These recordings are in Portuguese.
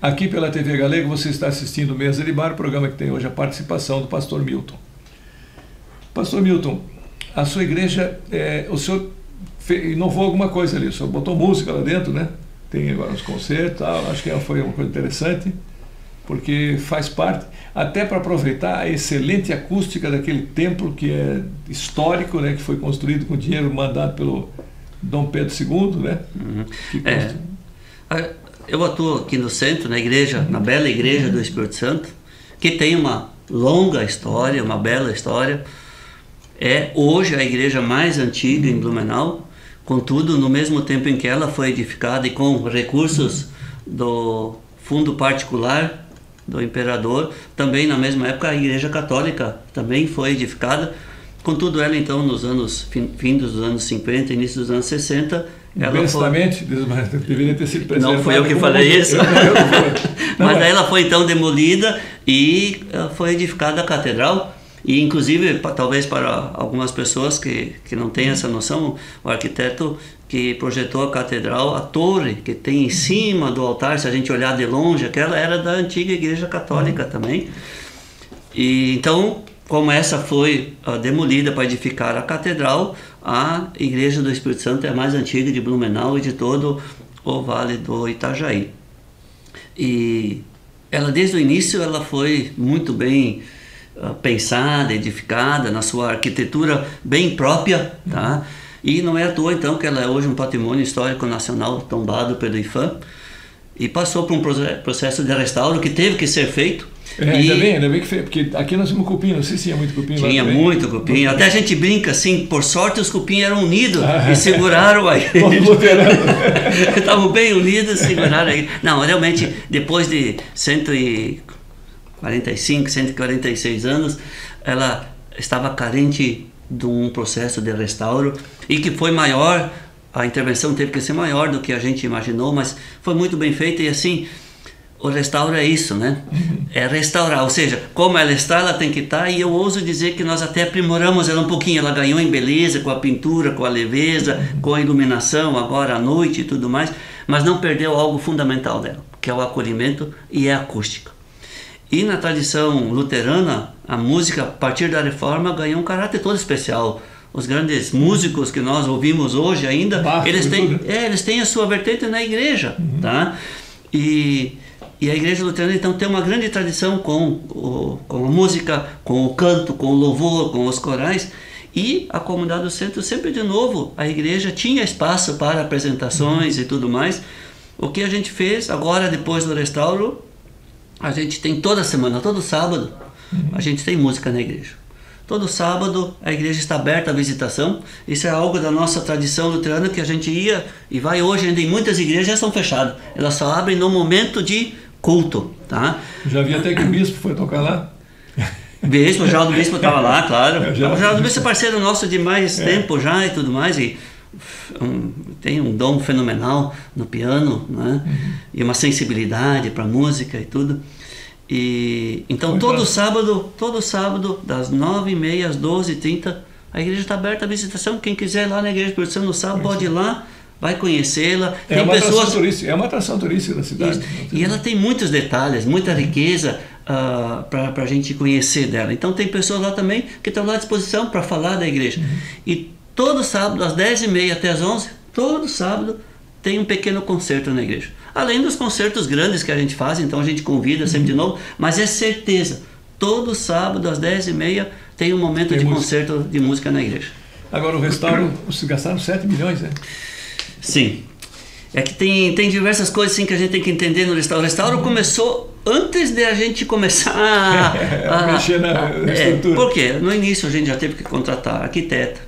Aqui pela TV Galego você está assistindo Mesa de Bar, programa que tem hoje a participação do pastor Milton. Pastor Milton, a sua igreja, o senhor inovou alguma coisa ali, o senhor botou música lá dentro, né? Tem agora uns concertos, tal, acho que foi uma coisa interessante, porque faz parte, até para aproveitar a excelente acústica daquele templo que é histórico, né? Que foi construído com dinheiro mandado pelo Dom Pedro II, né? Eu atuo aqui no centro, na igreja, na bela igreja do Espírito Santo, que tem uma longa história, uma bela história. É hoje a igreja mais antiga em Blumenau, contudo, no mesmo tempo em que ela foi edificada e com recursos do fundo particular do imperador, também na mesma época a igreja católica também foi edificada. Contudo, ela então nos anos, fim dos anos 50, início dos anos 60, ela deveria ter sido preservada. Não fui eu que falei isso. Mas daí ela foi então demolida e foi edificada a catedral. E inclusive, talvez para algumas pessoas que não têm essa noção, o arquiteto que projetou a catedral, a torre que tem em cima do altar, se a gente olhar de longe, aquela era da antiga igreja católica também. E então, como essa foi demolida para edificar a catedral, a igreja do Espírito Santo é a mais antiga de Blumenau e de todo o Vale do Itajaí. E ela, desde o início, ela foi muito bem pensada, edificada, na sua arquitetura bem própria, tá? E não é à toa então que ela é hoje um patrimônio histórico nacional tombado pelo IPHAN e passou por um processo de restauro que teve que ser feito. Ainda bem que fez, porque aqui nós tínhamos cupim, não sei se tinha muito cupim lá. Tinha muito cupim, até a gente brinca assim, por sorte os cupim eram unidos e seguraram aí. Estavam bem unidos e seguraram aí. Não, realmente, depois de 146 anos, ela estava carente de um processo de restauro e que foi maior, a intervenção teve que ser maior do que a gente imaginou, mas foi muito bem feita. E assim, o restauro é isso, né? É restaurar, ou seja, como ela está, ela tem que estar, e eu ouso dizer que nós até aprimoramos ela um pouquinho, ela ganhou em beleza, com a pintura, com a leveza, com a iluminação, agora à noite e tudo mais, mas não perdeu algo fundamental dela, que é o acolhimento e a acústica. E na tradição luterana, a música, a partir da reforma, ganhou um caráter todo especial. Os grandes músicos que nós ouvimos hoje ainda, eles têm a sua vertente na igreja, tá? E a igreja luterana então tem uma grande tradição com a música, com o canto, com o louvor, com os corais. E a comunidade do centro sempre de novo, a igreja tinha espaço para apresentações e tudo mais. O que a gente fez agora, depois do restauro, a gente tem toda semana, todo sábado, a gente tem música na igreja. Todo sábado a igreja está aberta à visitação. Isso é algo da nossa tradição luterana que a gente ia e vai hoje ainda em muitas igrejas, já são fechadas. Elas só abrem no momento de culto, tá? Já vi até que o bispo foi tocar lá. O Geraldo Bispo estava lá, claro. O Geraldo Bispo é parceiro nosso de mais tempo já e tudo mais. E tem um dom fenomenal no piano, né? E uma sensibilidade para música e tudo. E então todo sábado, das 9h30 às 12h30, a igreja está aberta à visitação. Quem quiser ir lá na igreja do Espírito Santo no sábado pode ir lá, vai conhecê-la. É uma atração turística da cidade. E ela tem muitos detalhes, muita riqueza para a gente conhecer dela. Então tem pessoas lá também que estão lá à disposição para falar da igreja. E todo sábado, das 10h30 até as 11h, todo sábado tem um pequeno concerto na igreja. Além dos concertos grandes que a gente faz, então a gente convida sempre de novo, mas é certeza, todo sábado às 10h30 tem um momento de concerto de música na igreja. Agora o restauro, vocês gastaram 7 milhões, né? Sim. É que tem diversas coisas assim, que a gente tem que entender no restauro. O restauro começou antes de a gente começar a mexer na estrutura. Por quê? No início a gente já teve que contratar arquiteta,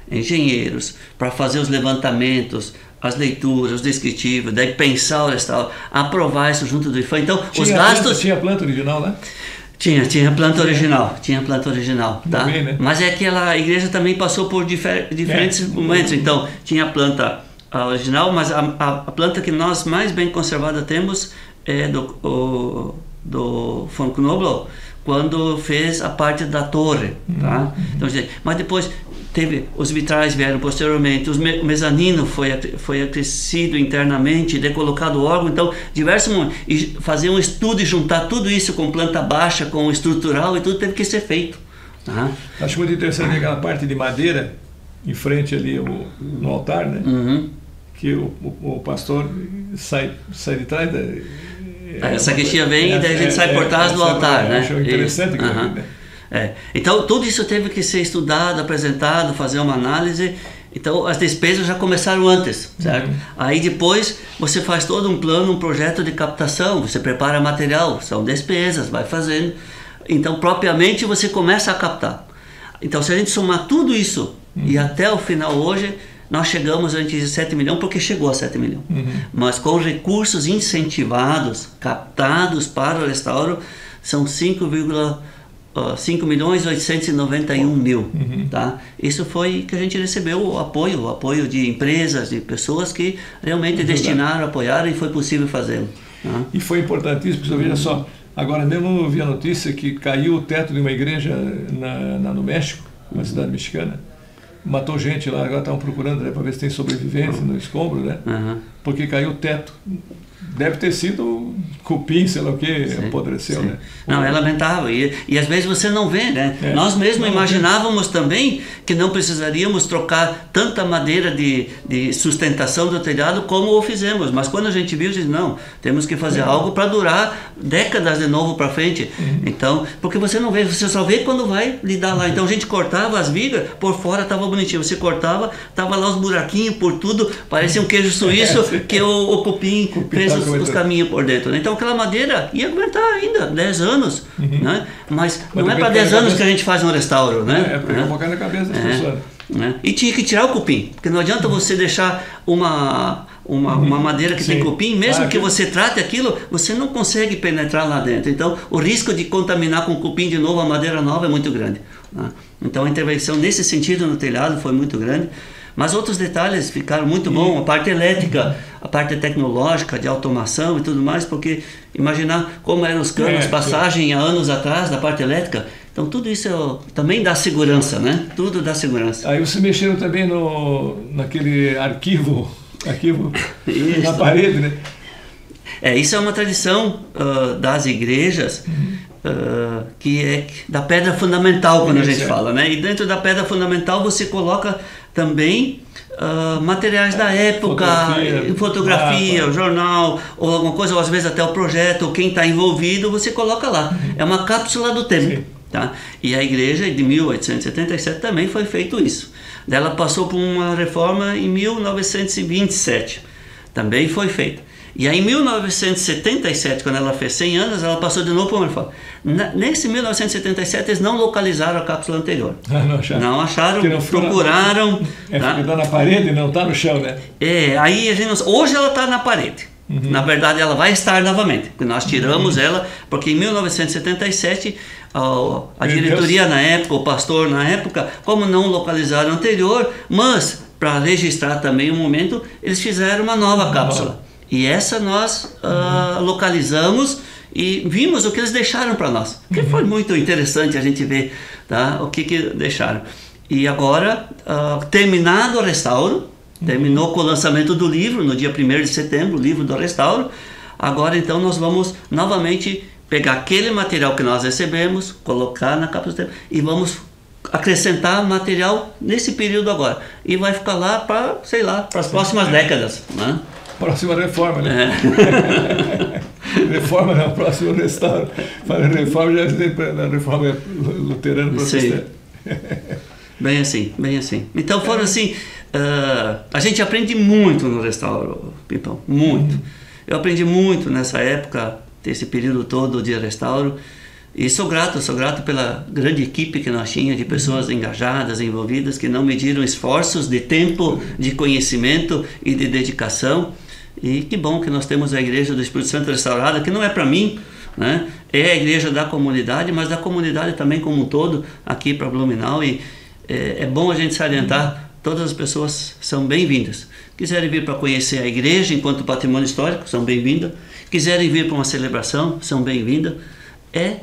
engenheiros, para fazer os levantamentos, as leituras, os descritivos, daí pensar o restauro, aprovar isso junto do IPHAN. Então, os gastos... Tinha planta original lá? Tinha planta original, tá? Bem, né? Mas é que a igreja também passou por diferentes momentos. Então, tinha a planta original, mas a planta que nós mais bem conservada temos é do von Knobloch, quando fez a parte da torre, tá? Então, mas depois os vitrais vieram posteriormente, o mezanino foi acrescido internamente, decolocado o órgão, então diversos momentos, e fazer um estudo e juntar tudo isso com planta baixa, com estrutural e tudo teve que ser feito. Tá? Acho muito interessante aquela parte de madeira em frente ali no altar, né? Que o pastor sai de trás a sacristia vem e daí a gente sai por trás do altar, né? Acho interessante aquilo ali, né? Então tudo isso teve que ser estudado, apresentado, fazer uma análise. Então as despesas já começaram antes, certo? Aí depois você faz todo um plano, um projeto de captação, você prepara material, são despesas, vai fazendo. Então propriamente você começa a captar. Então se a gente somar tudo isso e até o final hoje, nós chegamos antes de 7 milhões, porque chegou a 7 milhões. Mas com recursos incentivados, captados para o restauro, são 5.891.000, tá? Isso foi que a gente recebeu o apoio de empresas, de pessoas que realmente destinaram, apoiaram e foi possível fazê-lo. Tá? E foi importantíssimo, porque veja só, agora mesmo eu vi a notícia que caiu o teto de uma igreja no México, uma cidade mexicana, matou gente lá, agora estavam procurando, né, para ver se tem sobrevivência no escombro, né? Porque caiu o teto. Deve ter sido cupim, sei lá o que, apodreceu, né? Não, é lamentável. E às vezes você não vê, né? Nós mesmos imaginávamos também que não precisaríamos trocar tanta madeira de sustentação do telhado como o fizemos. Mas quando a gente viu, disse, não, temos que fazer algo para durar décadas de novo para frente. Então, porque você não vê, você só vê quando vai lidar lá. Então a gente cortava as vigas, por fora estava bonitinho. Você cortava, estava lá os buraquinhos por tudo, parecia um queijo suíço que o cupim fez os caminhos por dentro, né? Então aquela madeira ia aguentar ainda 10 anos, né? Mas não é para 10 anos que a gente faz um restauro, né? Para colocar na cabeça das pessoas. Né? E tinha que tirar o cupim, porque não adianta você deixar uma madeira que tem cupim, mesmo que você trate aquilo, você não consegue penetrar lá dentro. Então o risco de contaminar com cupim de novo a madeira nova é muito grande, né? Então a intervenção nesse sentido no telhado foi muito grande. Mas outros detalhes ficaram muito bons, a parte elétrica, a parte tecnológica, de automação e tudo mais, porque imaginar como eram os canos, passagem há anos atrás da parte elétrica, então tudo isso também dá segurança, né? Tudo dá segurança. Aí vocês mexeram também naquele arquivo na parede, né? Isso é uma tradição das igrejas, que é da pedra fundamental, quando a gente fala, né? E dentro da pedra fundamental você coloca também materiais da época, fotografia, jornal, ou alguma coisa, ou às vezes até o projeto, ou quem está envolvido, você coloca lá. É uma cápsula do tempo. Tá? E a igreja de 1877 também foi feito isso. Ela passou por uma reforma em 1927, também foi feita. E aí em 1977, quando ela fez 100 anos, ela passou de novo por uma reforma. Nesse 1977 eles não localizaram a cápsula anterior. Não acharam, procuraram. Porque está na parede e não está no chão, né? Aí a gente hoje ela está na parede. Na verdade ela vai estar novamente, porque nós tiramos ela, porque em 1977 a diretoria na época, o pastor na época, como não localizaram o anterior, mas para registrar também o momento, eles fizeram uma nova cápsula. E essa nós localizamos e vimos o que eles deixaram para nós. Que foi muito interessante a gente ver, tá? O que deixaram. E agora, terminado o restauro, terminou com o lançamento do livro, no dia 1º de setembro, o livro do restauro. Agora então nós vamos novamente pegar aquele material que nós recebemos, colocar na cápsula e vamos acrescentar material nesse período agora. E vai ficar lá para, sei lá, para as próximas décadas, né? Próxima reforma, né? Reforma não, próximo restauro. Para a reforma já tem na reforma luterana protestante. Bem assim, bem assim. Então foram assim, a gente aprende muito no restauro, Pipão, muito. Eu aprendi muito nessa época, desse período todo de restauro, e sou grato pela grande equipe que nós tínhamos, de pessoas engajadas, envolvidas, que não mediram esforços de tempo, de conhecimento e de dedicação. E que bom que nós temos a Igreja do Espírito Santo restaurada, que não é para mim, né? É a igreja da comunidade, mas da comunidade também como um todo, aqui para Blumenau. E é bom a gente salientar, todas as pessoas são bem-vindas. Quiserem vir para conhecer a igreja enquanto patrimônio histórico, são bem-vindas. Quiserem vir para uma celebração, são bem-vindas. É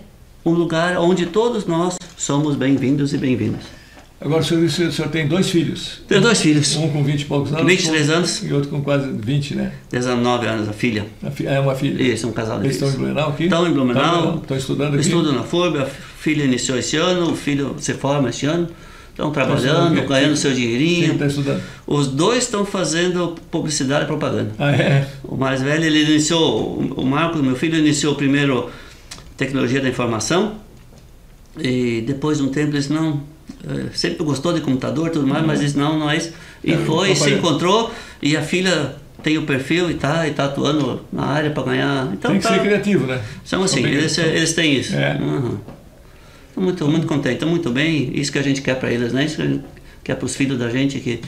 um lugar onde todos nós somos bem-vindos e bem-vindas. Agora, o senhor disse que o senhor tem 2 filhos. Tenho 2 filhos. Um com 20 e poucos anos. 23 anos. E outro com quase 20, né? 19 anos, a filha. É uma filha. Isso, um casal de Eles filhos. estão em Blumenau aqui? Estão em Blumenau. Estão estudando aqui? Estudam na FURB, a filha iniciou esse ano, o filho se forma esse ano. Estão trabalhando, ganhando seu dinheirinho. Quem está estudando? Os 2 estão fazendo publicidade e propaganda. Ah, é? O mais velho, ele iniciou, o Marcos, meu filho, iniciou primeiro tecnologia da informação. E depois de um tempo ele disse, não, sempre gostou de computador e tudo mais, mas disse, não é isso. E foi, se encontrou, e a filha tem o perfil e tá atuando na área para ganhar. Então, tem que ser criativo, né? São assim, eles têm isso. Estou muito contente, estão muito bem, isso que a gente quer para eles, né? Isso que a gente quer para os filhos da gente, que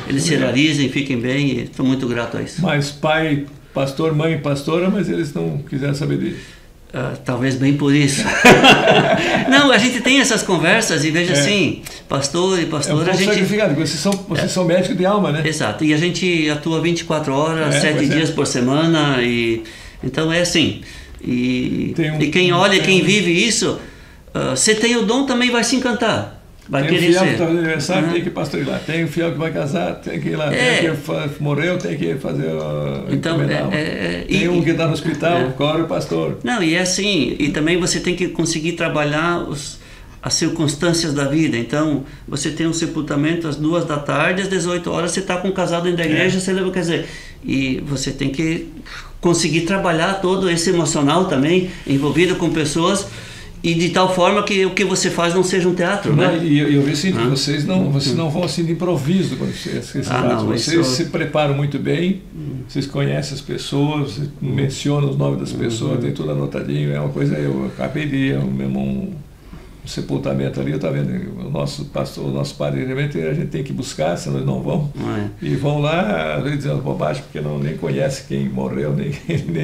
eles se realizem, fiquem bem, e estou muito grato a isso. Mas pai pastor, mãe pastora, mas eles não quiseram saber disso. Talvez bem por isso. Não, a gente tem essas conversas e veja assim, pastor e pastora, a gente... sacrificado, vocês são médicos de alma, né? Exato, e a gente atua 24 horas, 7 dias por semana, e então é assim. E quem olha, quem vive isso, você tem o dom, também vai se encantar. Vai tem querer um fiel ser. que está fazendo aniversário, tem que pastorear. Tem um fiel que vai casar, tem que ir lá. Tem que morreu, tem que fazer então, tem um que está no hospital, corre o pastor. Não, e é assim, e também você tem que conseguir trabalhar as circunstâncias da vida. Então, você tem um sepultamento às 2 da tarde, às 18 horas você está com um casal dentro da igreja, você leva, quer dizer, e você tem que conseguir trabalhar todo esse emocional também, envolvido com pessoas, e de tal forma que o que você faz não seja um teatro, né? E eu vejo assim, vocês não vão assim de improviso quando vocês se preparam muito bem, vocês conhecem as pessoas, mencionam os nomes das pessoas, tem tudo anotadinho, é uma coisa, eu acabei de ir um sepultamento ali, eu estava vendo, o nosso pastor, o nosso padre, realmente a gente tem que buscar, senão eles não vão. E vão lá, às vezes dizendo bobagem, porque nem conhece quem morreu, nem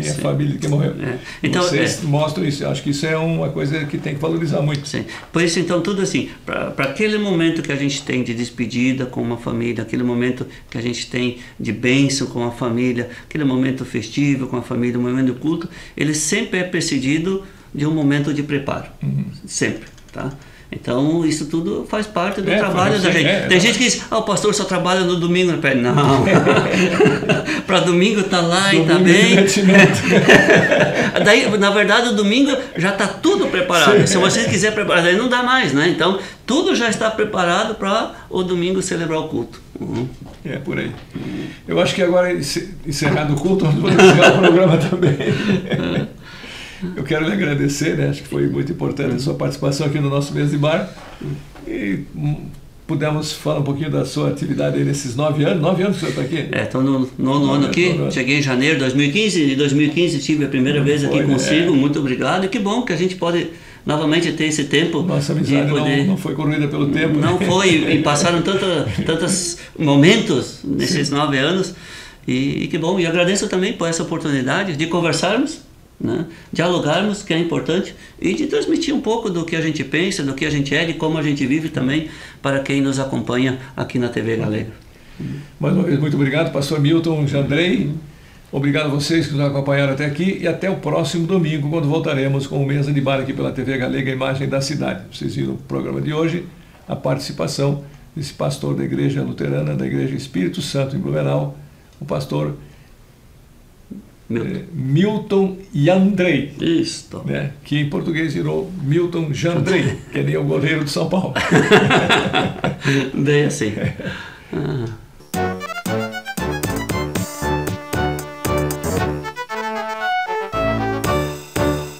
a família de quem morreu. Então, vocês mostram isso, eu acho que isso é uma coisa que tem que valorizar muito. Sim. Por isso, então, tudo assim, para aquele momento que a gente tem de despedida com uma família, aquele momento que a gente tem de bênção com a família, aquele momento festivo com a família, o momento do culto, ele sempre é precedido de um momento de preparo. Sempre. Tá? Então, isso tudo faz parte do trabalho da gente. Tem gente que diz, o pastor só trabalha no domingo. Não. Para domingo tá lá e tá bem. Daí, na verdade, o domingo já está tudo preparado. Se você quiser preparar, daí não dá mais, né? Então, tudo já está preparado para o domingo celebrar o culto. É, por aí. Eu acho que agora, encerrado o culto, vamos encerrar o programa também. Eu quero lhe agradecer, né? Acho que foi muito importante a sua participação aqui no nosso Mesa de Bar. E pudemos falar um pouquinho da sua atividade aí nesses 9 anos. 9 anos que você está aqui? Estou no 9º ano aqui. Cheguei em janeiro de 2015. Em 2015 tive a primeira vez aqui consigo. Muito obrigado. E que bom que a gente pode novamente ter esse tempo. Nossa amizade não foi corroída pelo tempo. Não foi. E passaram tantos momentos nesses 9 anos. E que bom. E agradeço também por essa oportunidade de conversarmos, né? Dialogarmos, que é importante, e de transmitir um pouco do que a gente pensa, do que a gente é, de como a gente vive também, para quem nos acompanha aqui na TV Galega. Mais uma vez, muito obrigado, pastor Milton Jandrei. Obrigado a vocês que nos acompanharam até aqui, e até o próximo domingo, quando voltaremos com o Mesa de Bar aqui pela TV Galega, a imagem da cidade. Vocês viram o programa de hoje, a participação desse pastor da Igreja Luterana, da Igreja Espírito Santo em Blumenau, o pastor Milton Jandrei. Isso. Né? Que em português virou Milton Jandrei, que é nem o goleiro de São Paulo. Bem assim.